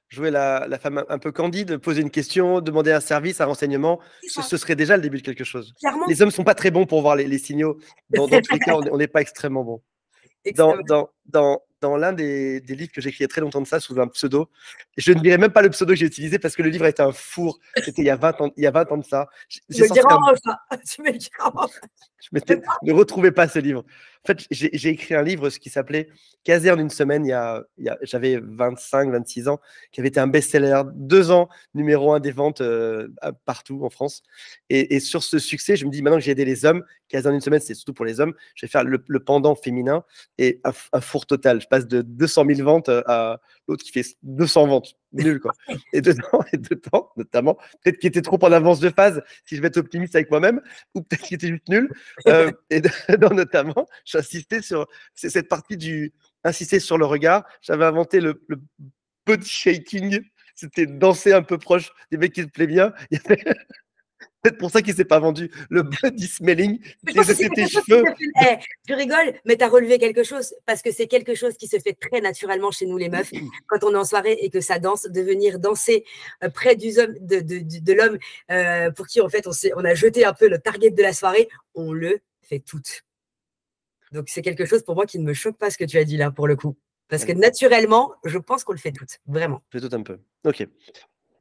jouer la femme un peu candide, poser une question, demander un service, un renseignement. Ce serait déjà le début de quelque chose. Clairement. Les hommes ne sont pas très bons pour voir les signaux. Dans tous les cas, on n'est pas extrêmement bons. Dans l'un des livres que j'ai écrit il y a très longtemps de ça, sous un pseudo, je ne dirais même pas le pseudo que j'ai utilisé parce que le livre a été un four. C'était il y a 20 ans de ça. Tu me diras, ne retrouvais pas ce livre. En fait, j'ai écrit un livre qui s'appelait Caserne une semaine, j'avais 25, 26 ans, qui avait été un best-seller, 2 ans, numéro 1 des ventes partout en France. Et sur ce succès, je me dis, maintenant que j'ai aidé les hommes, Caserne une semaine, c'est surtout pour les hommes, je vais faire le pendant féminin et un four total. Je passe de 200 000 ventes à l'autre qui fait 200 ventes. Nul, quoi. Et dedans, notamment, peut-être qu'il était trop en avance de phase, si je vais être optimiste avec moi-même, ou peut-être qu'il était juste nul. Et dedans, notamment, j'insistais sur cette partie insister sur le regard. J'avais inventé le body shaking. C'était danser un peu proche des mecs qui te plaisent bien. Il y avait peut-être pour ça qu'il ne s'est pas vendu. Le body smelling, c'était tes cheveux. Tu rigoles, mais tu as relevé quelque chose parce que c'est quelque chose qui se fait très naturellement chez nous les meufs quand on est en soirée et que ça danse, de venir danser près de l'homme pour qui en fait on a jeté un peu le target de la soirée. On le fait toutes. Donc c'est quelque chose pour moi qui ne me choque pas ce que tu as dit là pour le coup. Parce que naturellement, je pense qu'on le fait toutes, vraiment. Je fais tout un peu. Ok.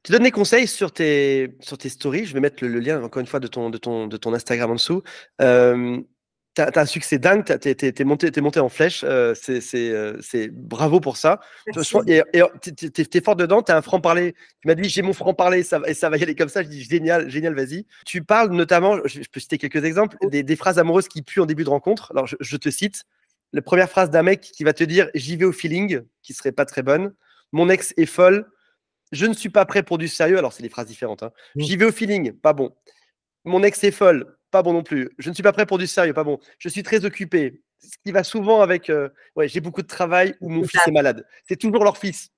Tu donnes des conseils sur tes stories. Je vais mettre le lien, encore une fois, de ton Instagram en dessous. Tu as un succès dingue. T'es monté en flèche. C'est bravo pour ça. Tu es fort dedans. Tu as un franc-parler. Tu m'as dit, j'ai mon franc-parler et ça va y aller comme ça. Je dis, génial, vas-y. Tu parles notamment, je peux citer quelques exemples, des phrases amoureuses qui puent en début de rencontre. Alors, je te cite. La première phrase d'un mec qui va te dire, j'y vais au feeling, qui serait pas très bonne. Mon ex est folle. Je ne suis pas prêt pour du sérieux. Alors, c'est des phrases différentes. Hein. J'y vais au feeling, pas bon. Mon ex est folle, pas bon non plus. Je ne suis pas prêt pour du sérieux, pas bon. Je suis très occupé. Ce qui va souvent avec ouais, j'ai beaucoup de travail ou mon C'est fils ça. est malade. C'est toujours leur fils.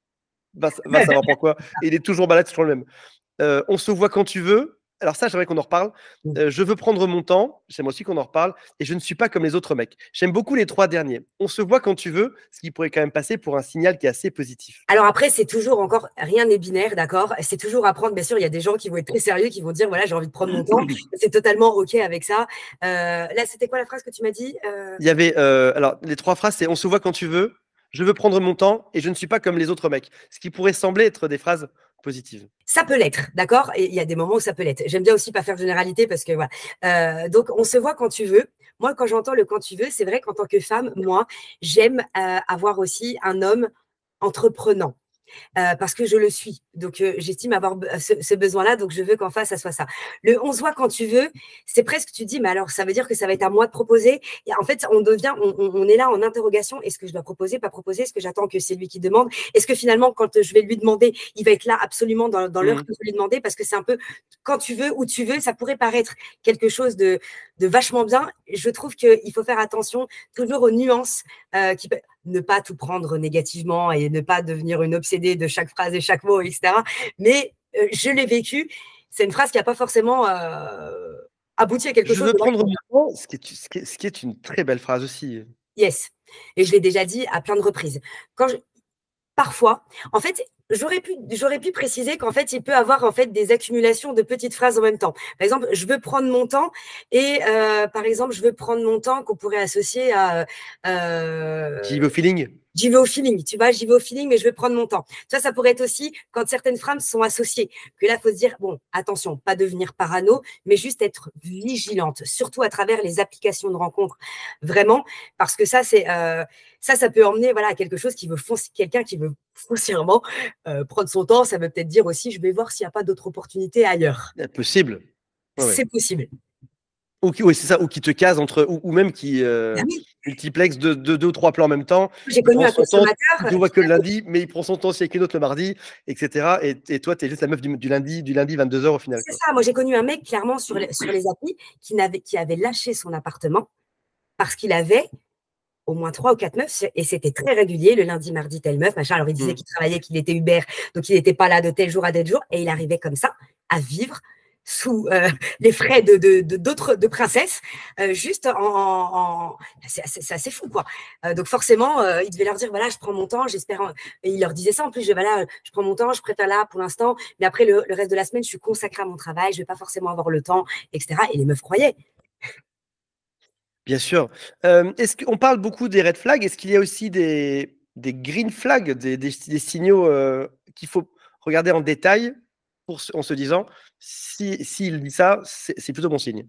Va savoir pourquoi. Et il est toujours malade, c'est toujours le même. On se voit quand tu veux. Alors ça, j'aimerais qu'on en reparle. Je veux prendre mon temps. J'aime aussi qu'on en reparle. Et je ne suis pas comme les autres mecs. J'aime beaucoup les 3 derniers. On se voit quand tu veux, ce qui pourrait quand même passer pour un signal qui est assez positif. Alors après, c'est toujours encore, rien n'est binaire, d'accord? C'est toujours à prendre. Bien sûr, il y a des gens qui vont être très sérieux, qui vont dire, voilà, j'ai envie de prendre mon temps. C'est totalement OK avec ça. Là, c'était quoi la phrase que tu m'as dit? Il y avait, alors, les 3 phrases, c'est on se voit quand tu veux, je veux prendre mon temps et je ne suis pas comme les autres mecs. Ce qui pourrait sembler être des phrases positives. Ça peut l'être, d'accord? Et il y a des moments où ça peut l'être. J'aime bien aussi pas faire de généralité parce que voilà. Donc, on se voit quand tu veux. Moi, quand j'entends le quand tu veux, c'est vrai qu'en tant que femme, moi, j'aime avoir aussi un homme entreprenant. Parce que je le suis. Donc, j'estime avoir ce besoin-là, donc je veux qu'en face, ça soit ça. Le on se voit quand tu veux, c'est presque, tu dis, mais alors, ça veut dire que ça va être à moi de proposer. Et en fait, on est là en interrogation. Est-ce que je dois proposer, pas proposer? Est-ce que j'attends que c'est lui qui demande? Est-ce que finalement, quand je vais lui demander, il va être là absolument dans l'heure que je vais lui demander? Parce que c'est un peu quand tu veux, où tu veux, ça pourrait paraître quelque chose de vachement bien. Je trouve qu'il faut faire attention toujours aux nuances qui peuvent ne pas tout prendre négativement et ne pas devenir une obsédée de chaque phrase et chaque mot, etc. Mais je l'ai vécu. C'est une phrase qui n'a pas forcément abouti à quelque Je chose veux de prendre mon temps, ce qui est une très belle phrase aussi. yes. Et je l'ai déjà dit à plein de reprises. Parfois, en fait, j'aurais pu préciser qu'en fait, il peut avoir en fait des accumulations de petites phrases en même temps. Par exemple, je veux prendre mon temps et par exemple, je veux prendre mon temps qu'on pourrait associer à J'y vais au feeling. j'y vais au feeling, tu vois, j'y vais au feeling, mais je vais prendre mon temps. Ça pourrait être aussi quand certaines phrases sont associées, que là, il faut se dire, bon, attention, pas devenir parano, mais juste être vigilante, surtout à travers les applications de rencontres, vraiment, parce que ça peut emmener voilà, à quelque chose qui veut quelqu'un qui veut foncièrement prendre son temps. Ça veut peut-être dire aussi, je vais voir s'il n'y a pas d'autres opportunités ailleurs. Possible. Ouais, ouais. C'est possible. Oui, c'est ça, ou qui te case entre, ou même qui Ah oui. multiplexe de 2 ou 3 plans en même temps. J'ai Il connu prend un son temps, consommateur. tu ne vois que le lundi, mais il prend son temps aussi avec une autre le mardi, etc. Et toi, tu es juste la meuf du lundi 22h au final. C'est Quoi. ça. Moi, j'ai connu un mec, clairement, sur les applis, qui avait lâché son appartement parce qu'il avait au moins 3 ou 4 meufs, et c'était très régulier, le lundi, mardi, telle meuf, machin. Alors, il disait qu'il travaillait, qu'il était Uber, donc il n'était pas là de tel jour à tel jour, et il arrivait comme ça à vivre sous les frais de princesses, juste c'est assez fou, quoi. Donc forcément, il devait leur dire, voilà, je prends mon temps, j'espère, et il leur disait ça en plus, voilà, je prends mon temps, je préfère là pour l'instant, mais après le reste de la semaine, je suis consacrée à mon travail, je vais pas forcément avoir le temps, etc. Et les meufs croyaient. Bien sûr. Est-ce qu'on parle beaucoup des red flags? Est-ce qu'il y a aussi des green flags, des signaux qu'il faut regarder en détail en se disant, s'il dit ça, c'est plutôt bon signe?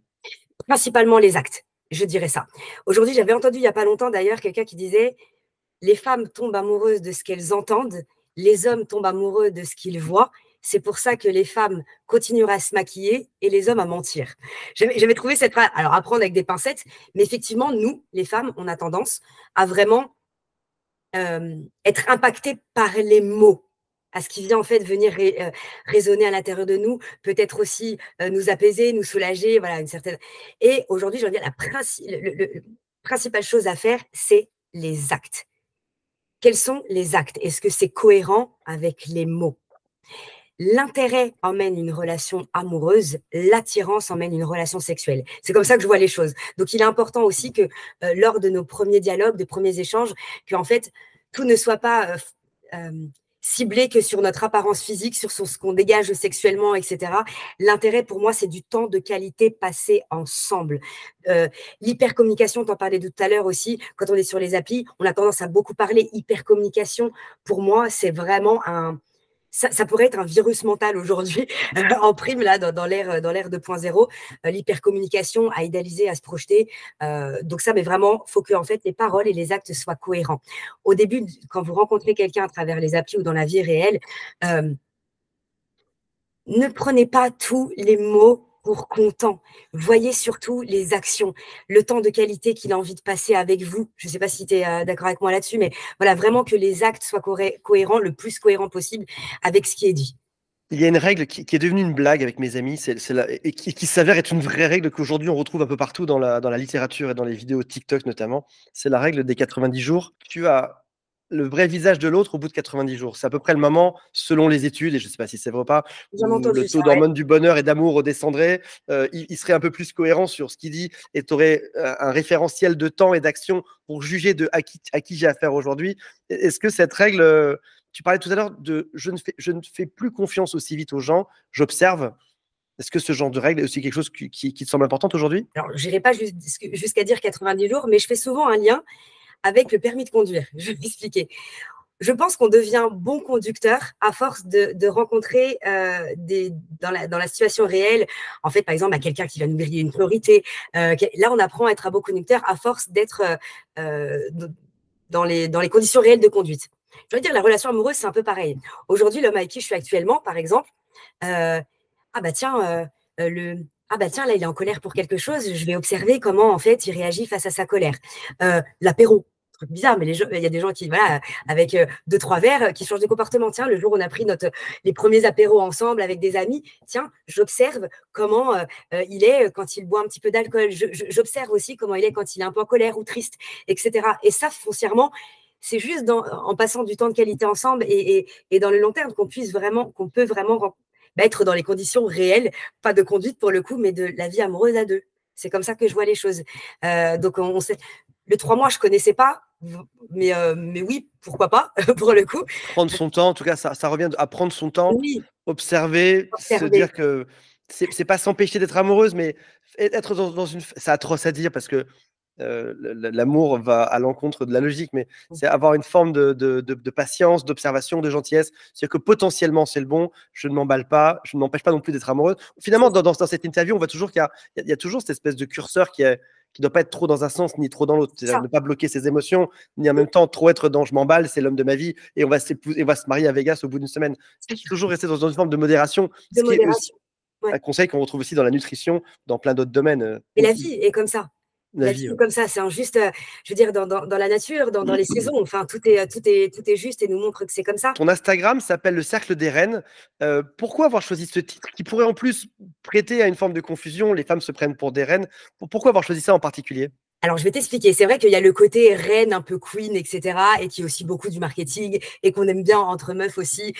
Principalement les actes, je dirais ça. Aujourd'hui, j'avais entendu il n'y a pas longtemps d'ailleurs quelqu'un qui disait les femmes tombent amoureuses de ce qu'elles entendent, les hommes tombent amoureux de ce qu'ils voient. C'est pour ça que les femmes continueront à se maquiller et les hommes à mentir. J'avais trouvé cette phrase, alors à prendre avec des pincettes, mais effectivement, nous, les femmes, on a tendance à vraiment être impactées par les mots, à ce qui vient en fait venir résonner à l'intérieur de nous, peut-être aussi nous apaiser, nous soulager, voilà, une certaine. Et aujourd'hui, je veux dire, la principale chose à faire, c'est les actes. Quels sont les actes? Est-ce que c'est cohérent avec les mots? L'intérêt emmène une relation amoureuse, l'attirance emmène une relation sexuelle. C'est comme ça que je vois les choses. Donc, il est important aussi que lors de nos premiers dialogues, de premiers échanges, qu'en fait, tout ne soit pas ciblé que sur notre apparence physique, sur ce qu'on dégage sexuellement, etc. L'intérêt, pour moi, c'est du temps de qualité passé ensemble. L'hypercommunication, t'en parlais tout à l'heure aussi, quand on est sur les applis, on a tendance à beaucoup parler. Hypercommunication, pour moi, c'est vraiment ça pourrait être un virus mental aujourd'hui, en prime, là, dans l'ère 2.0, l'hypercommunication à idéaliser, à se projeter. Donc ça, mais vraiment, il faut que en fait, les paroles et les actes soient cohérents. Au début, quand vous rencontrez quelqu'un à travers les applis ou dans la vie réelle, ne prenez pas tous les mots pour content. Voyez surtout les actions, le temps de qualité qu'il a envie de passer avec vous. Je ne sais pas si tu es d'accord avec moi là-dessus, mais voilà, vraiment que les actes soient cohérents, le plus cohérent possible avec ce qui est dit. Il y a une règle qui est devenue une blague avec mes amis, et qui s'avère être une vraie règle qu'aujourd'hui on retrouve un peu partout dans la littérature et dans les vidéos TikTok notamment. C'est la règle des 90 jours. Tu as le vrai visage de l'autre au bout de 90 jours. C'est à peu près le moment, selon les études, et je ne sais pas si c'est vrai ou pas, J'ai jamais où le entendu ça, taux ouais. d'hormones du bonheur et d'amour redescendrait. Il serait un peu plus cohérent sur ce qu'il dit et tu aurais un référentiel de temps et d'action pour juger à qui j'ai affaire aujourd'hui. Est-ce que cette règle, tu parlais tout à l'heure de je ne fais plus confiance aussi vite aux gens, j'observe. Est-ce que ce genre de règle est aussi quelque chose qui te semble importante aujourd'hui? Alors, je n'irai pas jusqu'à dire 90 jours, mais je fais souvent un lien avec le permis de conduire. Je vais m'expliquer. Je pense qu'on devient bon conducteur à force de rencontrer dans la situation réelle, en fait, par exemple, à quelqu'un qui va nous griller une priorité. Là, on apprend à être un bon conducteur à force d'être dans les conditions réelles de conduite. Je veux dire, la relation amoureuse, c'est un peu pareil. Aujourd'hui, l'homme avec qui je suis actuellement, par exemple, ah bah tiens, ah bah tiens, là, il est en colère pour quelque chose, je vais observer comment, en fait, il réagit face à sa colère. L'apéro, truc bizarre, mais il y a des gens qui, voilà, avec 2-3 verres, qui changent de comportement. Tiens, le jour où on a pris les premiers apéros ensemble avec des amis, tiens, j'observe comment il est quand il boit un petit peu d'alcool. J'observe aussi comment il est quand il est un peu en colère ou triste, etc. Et ça, foncièrement, c'est juste en passant du temps de qualité ensemble et dans le long terme qu'on peut vraiment être dans les conditions réelles, pas de conduite pour le coup, mais de la vie amoureuse à deux. C'est comme ça que je vois les choses. Donc, on sait, le 3 mois, je ne connaissais pas, mais oui, pourquoi pas, pour le coup. Prendre son temps, en tout cas, ça revient à prendre son temps, Oui, observer, se dire que c'est pas s'empêcher d'être amoureuse, mais être dans une. C'est atroce à dire parce que l'amour va à l'encontre de la logique, mais c'est avoir une forme de patience, d'observation, de gentillesse. C'est-à-dire que potentiellement c'est le bon, je ne m'emballe pas, je ne m'empêche pas non plus d'être amoureuse. Finalement, dans cette interview, on voit toujours qu'il y a toujours cette espèce de curseur qui ne doit pas être trop dans un sens ni trop dans l'autre. C'est-à-dire ne pas bloquer ses émotions, ni en même temps trop être dans je m'emballe, c'est l'homme de ma vie et on va se marier à Vegas au bout d'une semaine. Toujours rester dans une forme de modération, ce qui est aussi un conseil qu'on retrouve aussi dans la nutrition, dans plein d'autres domaines. Et la vie est comme ça. La vie est comme ça, c'est injuste, je veux dire, dans la nature, dans les saisons, enfin, tout est juste et nous montre que c'est comme ça. Ton Instagram s'appelle le Cercle des Reines. Pourquoi avoir choisi ce titre qui pourrait en plus prêter à une forme de confusion? Les femmes se prennent pour des reines. Pourquoi avoir choisi ça en particulier? Alors, je vais t'expliquer. C'est vrai qu'il y a le côté reine, un peu queen, etc. et qui est aussi beaucoup du marketing et qu'on aime bien entre meufs aussi.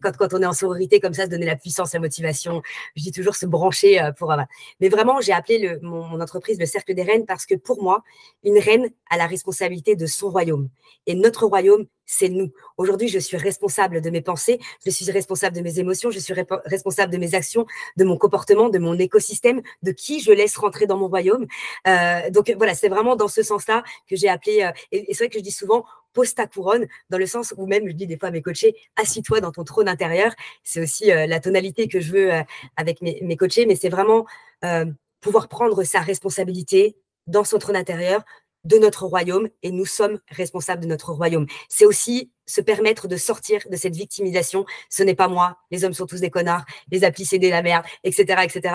Quand on est en sororité comme ça, se donner la puissance, la motivation. Je dis toujours se brancher pour… Mais vraiment, j'ai appelé mon entreprise le Cercle des Reines parce que pour moi, une reine a la responsabilité de son royaume. Et notre royaume, c'est nous. Aujourd'hui, je suis responsable de mes pensées, je suis responsable de mes émotions, je suis responsable de mes actions, de mon comportement, de mon écosystème, de qui je laisse rentrer dans mon royaume. Donc voilà, c'est vraiment dans ce sens-là que j'ai appelé, et c'est vrai que je dis souvent, pose ta couronne, dans le sens où même je dis des fois à mes coachés, assis-toi dans ton trône intérieur. C'est aussi la tonalité que je veux avec mes coachés, mais c'est vraiment pouvoir prendre sa responsabilité dans son trône intérieur, de notre royaume, et nous sommes responsables de notre royaume. C'est aussi se permettre de sortir de cette victimisation. Ce n'est pas moi, les hommes sont tous des connards, les applis c'est de la merde, etc.,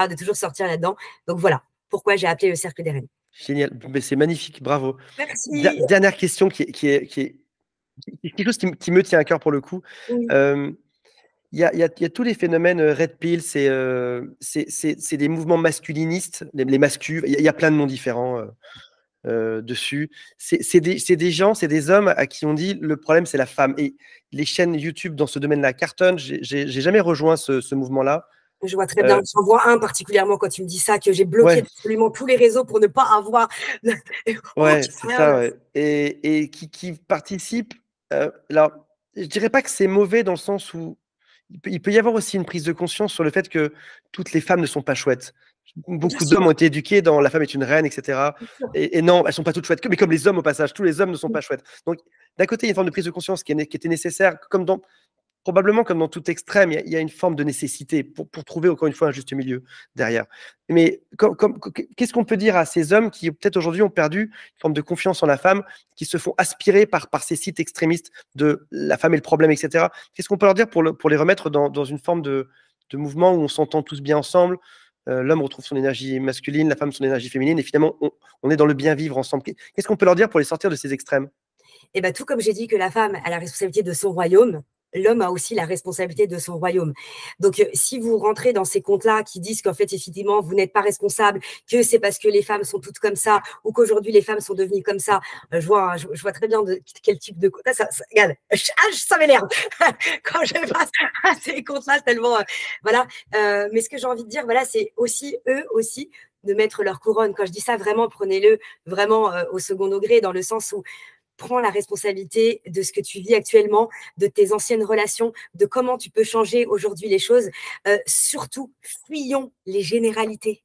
de toujours sortir là-dedans. Donc voilà pourquoi j'ai appelé le Cercle des Reines. Génial, mais c'est magnifique, bravo. Merci. Dernière question qui est quelque chose qui me tient à cœur pour le coup. Oui. Il y a tous les phénomènes red pill, c'est des mouvements masculinistes, les mascus, il y a plein de noms différents dessus. C'est des gens, c'est des hommes à qui on dit le problème c'est la femme. Et les chaînes YouTube dans ce domaine-là cartonnent. J'ai jamais rejoint ce mouvement-là. Je vois très bien. J'en vois un particulièrement quand tu me dis ça, que j'ai bloqué absolument tous les réseaux pour ne pas avoir. Ouais, c'est ça, ouais. Et qui participe. Alors, je dirais pas que c'est mauvais dans le sens où il peut y avoir aussi une prise de conscience sur le fait que toutes les femmes ne sont pas chouettes. Beaucoup d'hommes ont été éduqués dans la femme est une reine, etc. Et non, elles sont pas toutes chouettes. Mais comme les hommes au passage, tous les hommes ne sont pas chouettes. Donc, d'un côté, il y a une forme de prise de conscience qui était nécessaire, probablement comme dans tout extrême, il y a une forme de nécessité pour trouver encore une fois un juste milieu derrière. Mais qu'est-ce qu'on peut dire à ces hommes qui peut-être aujourd'hui ont perdu une forme de confiance en la femme, qui se font aspirer par ces sites extrémistes de la femme est le problème, etc. Qu'est-ce qu'on peut leur dire pour les remettre dans une forme de mouvement où on s'entend tous bien ensemble, l'homme retrouve son énergie masculine, la femme son énergie féminine, et finalement on est dans le bien vivre ensemble. Qu'est-ce qu'on peut leur dire pour les sortir de ces extrêmes? Et bien, tout comme j'ai dit que la femme a la responsabilité de son royaume, l'homme a aussi la responsabilité de son royaume. Donc, si vous rentrez dans ces comptes-là qui disent qu'en fait, effectivement, vous n'êtes pas responsable, que c'est parce que les femmes sont toutes comme ça, ou qu'aujourd'hui, les femmes sont devenues comme ça, je vois très bien quel type de compte. Regarde, ça m'énerve quand je passe à ces comptes-là, tellement… voilà. Mais ce que j'ai envie de dire, voilà, c'est aussi, eux aussi, de mettre leur couronne. Quand je dis ça, vraiment, prenez-le vraiment au second degré, dans le sens où prends la responsabilité de ce que tu vis actuellement, de tes anciennes relations, de comment tu peux changer aujourd'hui les choses. Surtout, fuyons les généralités.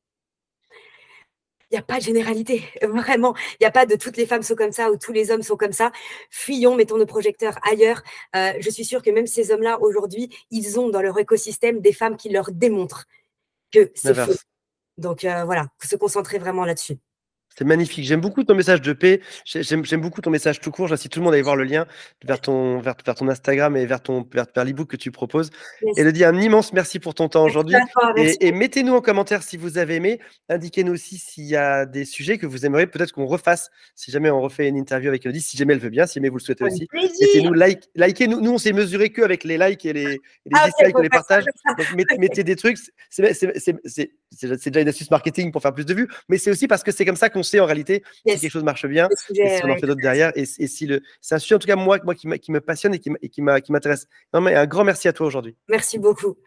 Il n'y a pas de généralité, vraiment. Il n'y a pas de toutes les femmes sont comme ça ou tous les hommes sont comme ça. Fuyons, mettons nos projecteurs ailleurs. Je suis sûre que même ces hommes-là, aujourd'hui, ils ont dans leur écosystème des femmes qui leur démontrent que c'est faux. Donc voilà, se concentrer vraiment là-dessus. C'est magnifique. J'aime beaucoup ton message de paix. J'aime beaucoup ton message tout court. J'incite tout le monde à aller voir le lien vers ton Instagram et vers l'e-book que tu proposes. Yes. Élodie, un immense merci pour ton temps aujourd'hui. Merci. Et mettez-nous en commentaire si vous avez aimé. Indiquez-nous aussi s'il y a des sujets que vous aimeriez peut-être qu'on refasse. Si jamais on refait une interview avec Élodie, si jamais elle veut bien, si jamais vous le souhaitez aussi. Mettez-nous likez. Nous, on s'est mesuré que avec les likes et les dislikes ou les partages. Donc, mettez des trucs. C'est déjà une astuce marketing pour faire plus de vues, mais c'est aussi parce que c'est comme ça qu'on sait en réalité si quelque chose marche bien, et si on en fait d'autres derrière, et si c'est un sujet en tout cas moi qui me passionne et qui m'intéresse. Non, mais un grand merci à toi aujourd'hui. Merci beaucoup.